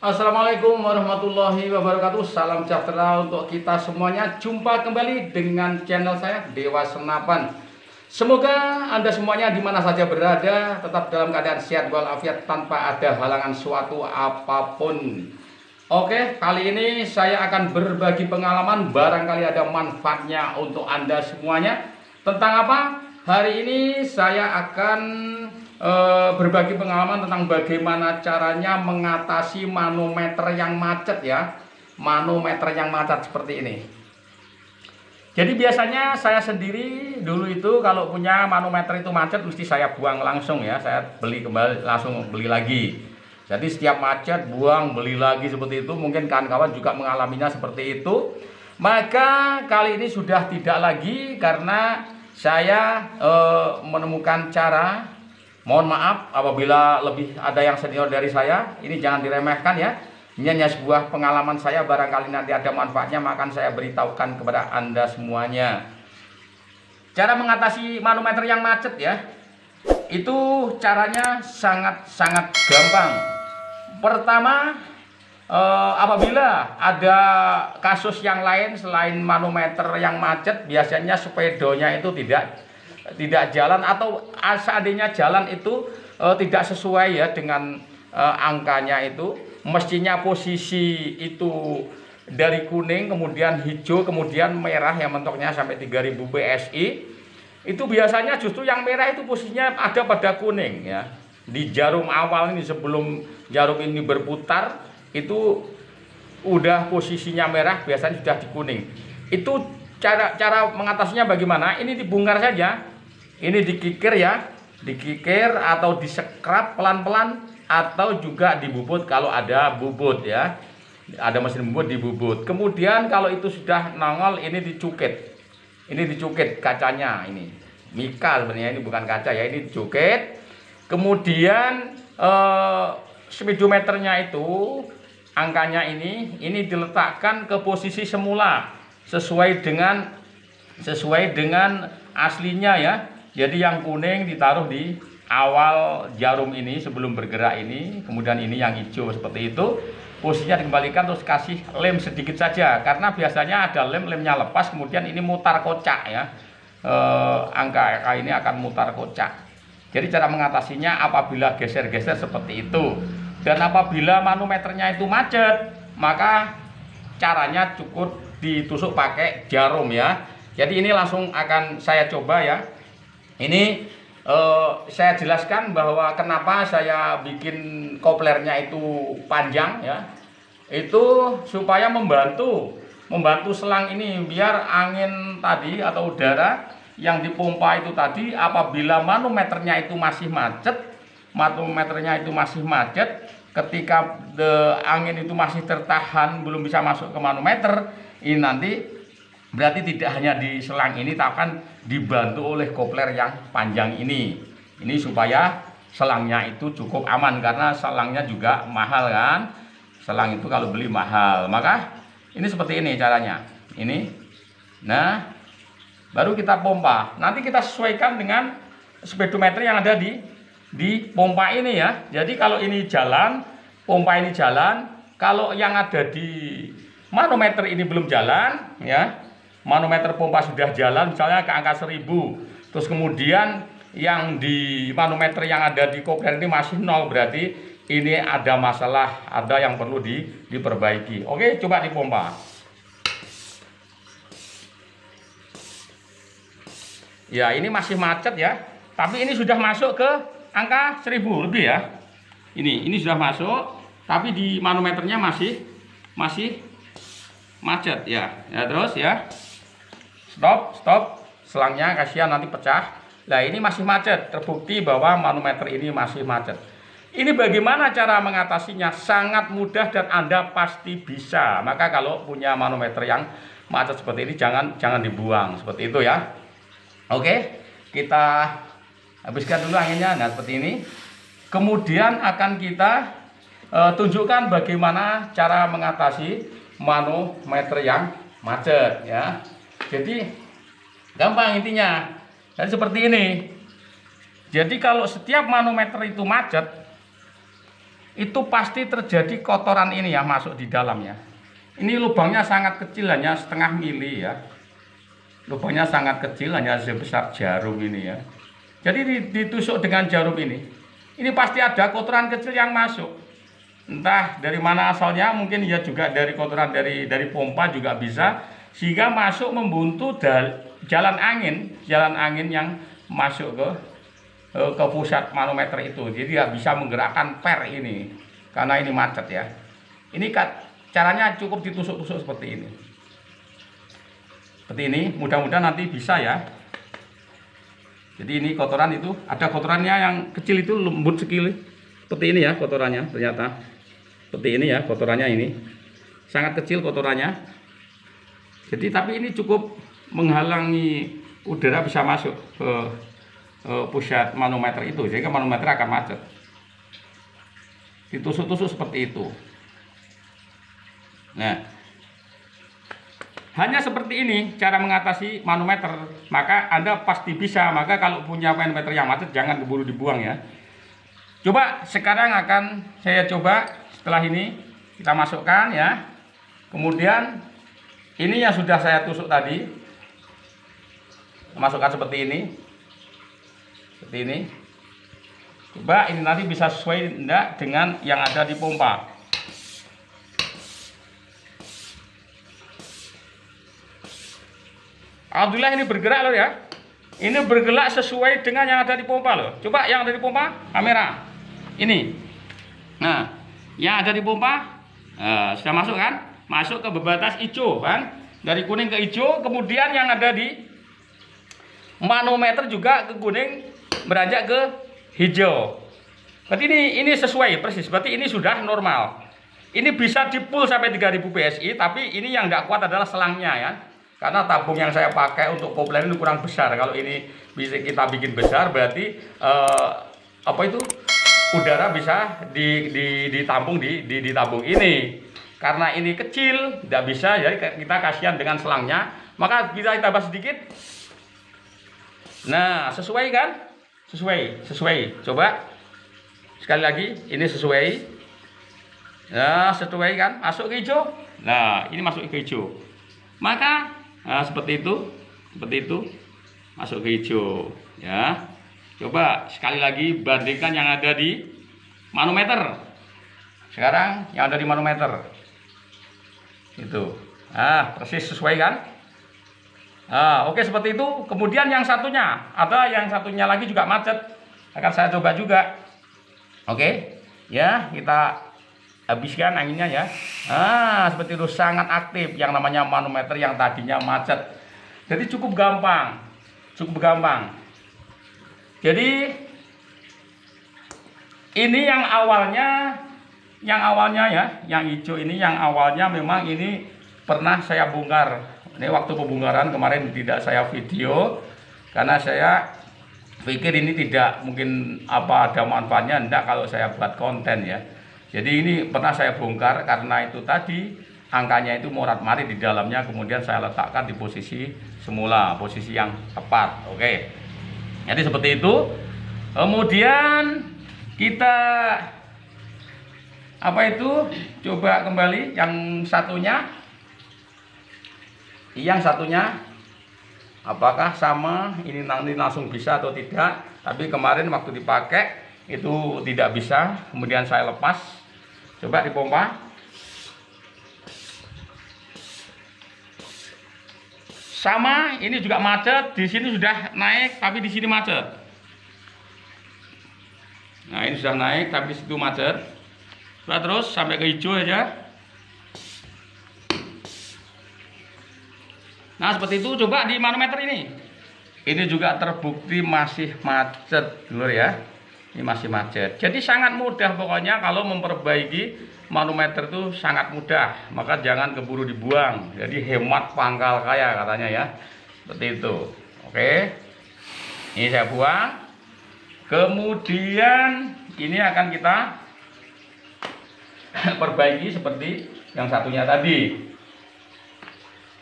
Assalamualaikum warahmatullahi wabarakatuh. Salam sejahtera untuk kita semuanya. Jumpa kembali dengan channel saya Dewa Senapan. Semoga Anda semuanya di mana saja berada tetap dalam keadaan sehat walafiat tanpa ada halangan suatu apapun. Oke, kali ini saya akan berbagi pengalaman, barangkali ada manfaatnya untuk Anda semuanya. Tentang apa? Hari ini saya akan berbagi pengalaman tentang bagaimana caranya mengatasi manometer yang macet ya. Manometer yang macet seperti ini. Jadi biasanya saya sendiri dulu itu kalau punya manometer itu macet mesti saya buang langsung ya. Saya beli kembali, langsung beli lagi. Jadi setiap macet buang, beli lagi seperti itu. Mungkin kawan-kawan juga mengalaminya seperti itu. Maka kali ini sudah tidak lagi karena saya menemukan cara. Mohon maaf apabila lebih ada yang senior dari saya, ini jangan diremehkan ya. Ini hanya sebuah pengalaman saya, barangkali nanti ada manfaatnya, maka saya beritahukan kepada Anda semuanya. Cara mengatasi manometer yang macet ya, itu caranya sangat-sangat gampang. Pertama, apabila ada kasus yang lain selain manometer yang macet, biasanya sepedanya itu tidak jalan, atau seandainya jalan itu tidak sesuai ya dengan angkanya itu. Mestinya posisi itu dari kuning kemudian hijau kemudian merah yang mentoknya sampai 3000 PSI. Itu biasanya justru yang merah itu posisinya ada pada kuning ya. Di jarum awal ini sebelum jarum ini berputar itu udah posisinya merah, biasanya sudah di kuning. Itu cara mengatasinya bagaimana? Ini dibongkar saja. Ini dikikir ya, dikikir atau disekrap pelan-pelan, atau juga dibubut kalau ada bubut ya. Ada mesin bubut dibubut. Kemudian kalau itu sudah nongol, ini dicukit. Ini dicukit kacanya ini. Mika sebenarnya, ini bukan kaca ya, ini dicukit. Kemudian speedometernya itu angkanya ini diletakkan ke posisi semula sesuai dengan aslinya ya. Jadi yang kuning ditaruh di awal jarum ini sebelum bergerak ini, kemudian ini yang hijau seperti itu. Posisinya dikembalikan, terus kasih lem sedikit saja, karena biasanya ada lemnya lepas, kemudian ini mutar kocak ya. Angka ini akan mutar kocak. Jadi cara mengatasinya apabila geser-geser seperti itu. Dan apabila manometernya itu macet, maka caranya cukup ditusuk pakai jarum ya. Jadi ini langsung akan saya coba ya. Ini saya jelaskan bahwa kenapa saya bikin koplernya itu panjang ya. Itu supaya membantu selang ini biar angin tadi atau udara yang dipompa itu tadi, apabila manometernya itu masih macet, ketika angin itu masih tertahan belum bisa masuk ke manometer, ini nanti berarti tidak hanya di selang ini, tapi akan dibantu oleh kopler yang panjang ini. Ini supaya selangnya itu cukup aman, karena selangnya juga mahal kan. Selang itu kalau beli mahal. Maka ini seperti ini caranya. Ini. Nah, baru kita pompa. Nanti kita sesuaikan dengan speedometer yang ada di pompa ini ya. Jadi kalau ini jalan, pompa ini jalan. Kalau yang ada di manometer ini belum jalan ya. Manometer pompa sudah jalan misalnya ke angka 1000, terus kemudian yang di manometer yang ada di kopler ini masih 0, berarti ini ada masalah, ada yang perlu diperbaiki. Oke, coba dipompa ya. Ini masih macet ya, tapi ini sudah masuk ke angka 1000 lebih ya. Ini sudah masuk, tapi di manometernya masih macet ya. Terus ya, stop selangnya, kasihan nanti pecah. Nah, ini masih macet, terbukti bahwa manometer ini masih macet. Ini bagaimana cara mengatasinya? Sangat mudah dan Anda pasti bisa. Maka kalau punya manometer yang macet seperti ini, jangan dibuang seperti itu ya. Oke, kita habiskan dulu anginnya. Nah, seperti ini. Kemudian akan kita tunjukkan bagaimana cara mengatasi manometer yang macet ya. Jadi gampang intinya. Jadi seperti ini. Jadi kalau setiap manometer itu macet, itu pasti terjadi kotoran ini ya masuk di dalam ya. Ini lubangnya sangat kecil, hanya setengah mili ya. Lubangnya sangat kecil, hanya sebesar jarum ini ya. Jadi ditusuk dengan jarum ini pasti ada kotoran kecil yang masuk. Entah dari mana asalnya, mungkin ya juga dari kotoran dari pompa juga bisa, sehingga masuk membuntu jalan angin yang masuk ke pusat manometer itu. Jadi nggak bisa menggerakkan per ini karena ini macet ya. Ini caranya cukup ditusuk-tusuk seperti ini. Seperti ini, mudah-mudahan nanti bisa ya. Jadi ini kotoran itu, ada kotorannya yang kecil itu lembut sekali. Seperti ini ya kotorannya ternyata. Seperti ini ya kotorannya ini. Sangat kecil kotorannya. Jadi tapi ini cukup menghalangi udara bisa masuk ke pusat manometer itu, sehingga manometer akan macet. Ditusuk-tusuk seperti itu. Nah, hanya seperti ini cara mengatasi manometer, maka Anda pasti bisa. Maka kalau punya manometer yang macet, jangan keburu dibuang ya. Coba sekarang akan saya coba setelah ini kita masukkan ya. Kemudian ini yang sudah saya tusuk tadi, masukkan seperti ini. Seperti ini. Coba ini nanti bisa sesuai enggak dengan yang ada di pompa. Alhamdulillah ini bergerak loh ya. Ini bergerak sesuai dengan yang ada di pompa loh. Coba yang ada di pompa, kamera. Ini. Nah, yang ada di pompa sudah masuk kan? Masuk ke batas hijau kan? Dari kuning ke hijau, kemudian yang ada di manometer juga ke kuning beranjak ke hijau. Berarti ini sesuai persis. Berarti ini sudah normal. Ini bisa di full sampai 3000 PSI, tapi ini yang tidak kuat adalah selangnya ya. Karena tabung yang saya pakai untuk kopling ini kurang besar. Kalau ini bisa kita bikin besar, berarti udara bisa ditampung di tabung ini. Karena ini kecil, tidak bisa, jadi kita kasihan dengan selangnya. Maka kita tambah sedikit. Nah, sesuai kan? Sesuai. Coba sekali lagi, ini sesuai. Nah, sesuai kan? Masuk ke hijau. Nah, ini masuk ke hijau. Maka seperti itu, masuk ke hijau ya. Coba sekali lagi bandingkan yang ada di manometer. Sekarang yang ada di manometer itu, persis sesuai kan? Oke, seperti itu. Kemudian yang satunya, ada yang satunya lagi juga macet, akan saya coba juga. Oke ya, kita habiskan anginnya ya. Seperti itu, sangat aktif yang namanya manometer yang tadinya macet. Jadi cukup gampang. Jadi ini yang awalnya ya, yang hijau ini yang awalnya memang ini pernah saya bongkar. Ini waktu pembongkaran kemarin tidak saya video karena saya pikir ini tidak mungkin ada manfaatnya, enggak kalau saya buat konten ya. Jadi ini pernah saya bongkar karena itu tadi angkanya itu morat-marit di dalamnya, kemudian saya letakkan di posisi semula, posisi yang tepat. Oke. Jadi seperti itu. Kemudian kita coba kembali yang satunya. Yang satunya apakah sama ini nanti langsung bisa atau tidak? Tapi kemarin waktu dipakai itu tidak bisa, kemudian saya lepas. Coba dipompa. Sama, ini juga macet, di sini sudah naik tapi di sini macet. Nah, ini sudah naik tapi di situ macet. Coba terus sampai ke hijau aja. Nah, seperti itu. Coba di manometer ini. Ini juga terbukti masih macet, dulu ya. Ini masih macet. Jadi sangat mudah pokoknya kalau memperbaiki manometer itu sangat mudah. Maka jangan keburu dibuang. Jadi hemat pangkal kaya katanya ya. Seperti itu. Oke. Ini saya buang. Kemudian ini akan kita perbaiki seperti yang satunya tadi.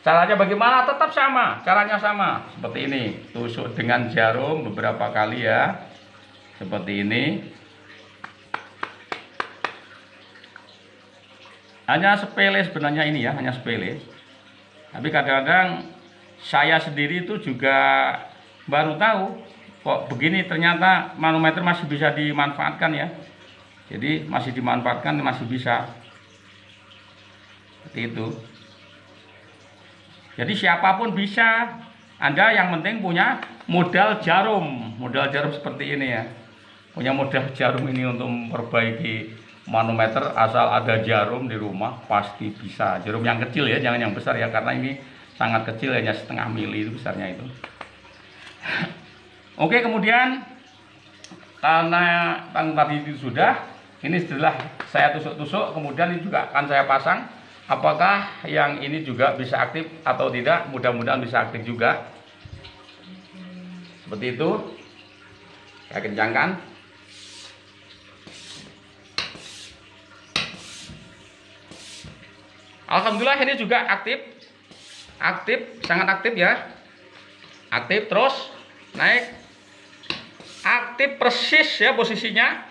Caranya bagaimana? Tetap sama. Caranya sama. Seperti ini. Tusuk dengan jarum beberapa kali ya. Seperti ini. Hanya sepele sebenarnya ini ya, hanya sepele. Tapi kadang-kadang saya sendiri itu juga baru tahu kok begini, ternyata manometer masih bisa dimanfaatkan ya. Jadi masih dimanfaatkan, masih bisa. Seperti itu. Jadi siapapun bisa. Anda yang penting punya modal jarum seperti ini ya. Punya modal jarum ini untuk memperbaiki manometer, asal ada jarum di rumah pasti bisa. Jarum yang kecil ya, jangan yang besar ya, karena ini sangat kecil, hanya setengah mili itu besarnya itu. Oke, kemudian karena tadi itu sudah, ini setelah saya tusuk-tusuk, kemudian ini juga akan saya pasang. Apakah yang ini juga bisa aktif atau tidak? Mudah-mudahan bisa aktif juga. Seperti itu. Saya kencangkan. Alhamdulillah ini juga aktif, sangat aktif ya, aktif terus naik, aktif persis ya posisinya.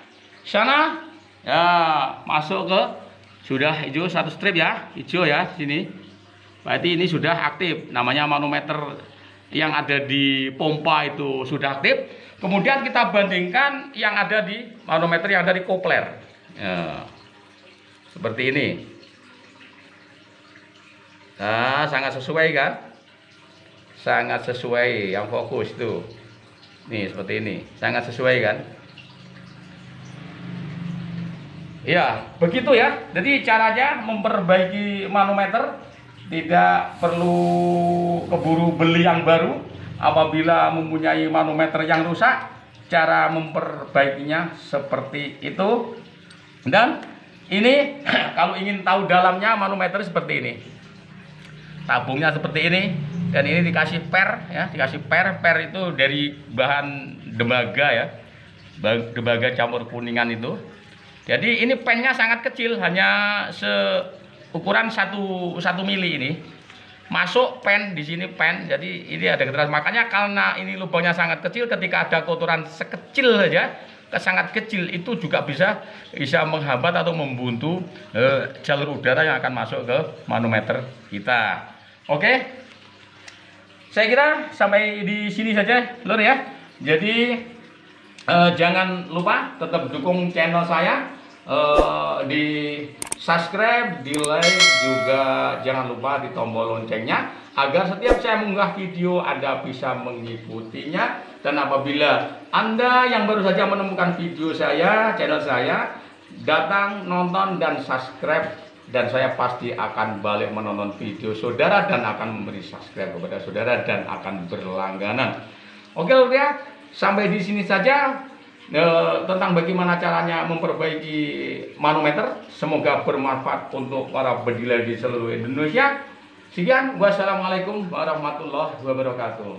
Sana ya, masuk ke sudah hijau satu strip ya, hijau ya sini. Berarti ini sudah aktif, namanya manometer yang ada di pompa itu sudah aktif. Kemudian kita bandingkan yang ada di manometer yang ada di kopler ya, seperti ini. Nah, sangat sesuai kan? Sangat sesuai, yang fokus itu. Nih, seperti ini. Sangat sesuai kan? Ya, begitu ya. Jadi caranya memperbaiki manometer, tidak perlu keburu beli yang baru. Apabila mempunyai manometer yang rusak, cara memperbaikinya seperti itu. Dan ini kalau ingin tahu dalamnya manometer seperti ini. Tabungnya seperti ini, dan ini dikasih per ya, dikasih per itu dari bahan tembaga ya, tembaga campur kuningan itu. Jadi ini pennya sangat kecil, hanya seukuran 1 mili ini. Masuk pen di sini pen, jadi ini ada keterangan. Makanya karena ini lubangnya sangat kecil, ketika ada kotoran sekecil saja, sangat kecil, itu juga bisa menghambat atau membuntu jalur udara yang akan masuk ke manometer kita. Oke, saya kira sampai di sini saja, lur ya. Jadi jangan lupa tetap dukung channel saya, di subscribe, di like, juga jangan lupa di tombol loncengnya agar setiap saya mengunggah video Anda bisa mengikutinya. Dan apabila Anda yang baru saja menemukan video saya, channel saya, datang nonton dan subscribe, dan saya pasti akan balik menonton video saudara dan akan memberi subscribe kepada saudara dan akan berlangganan. Oke lur ya, sampai di sini saja tentang bagaimana caranya memperbaiki manometer. Semoga bermanfaat untuk para bediler di seluruh Indonesia. Sekian, wassalamualaikum warahmatullahi wabarakatuh.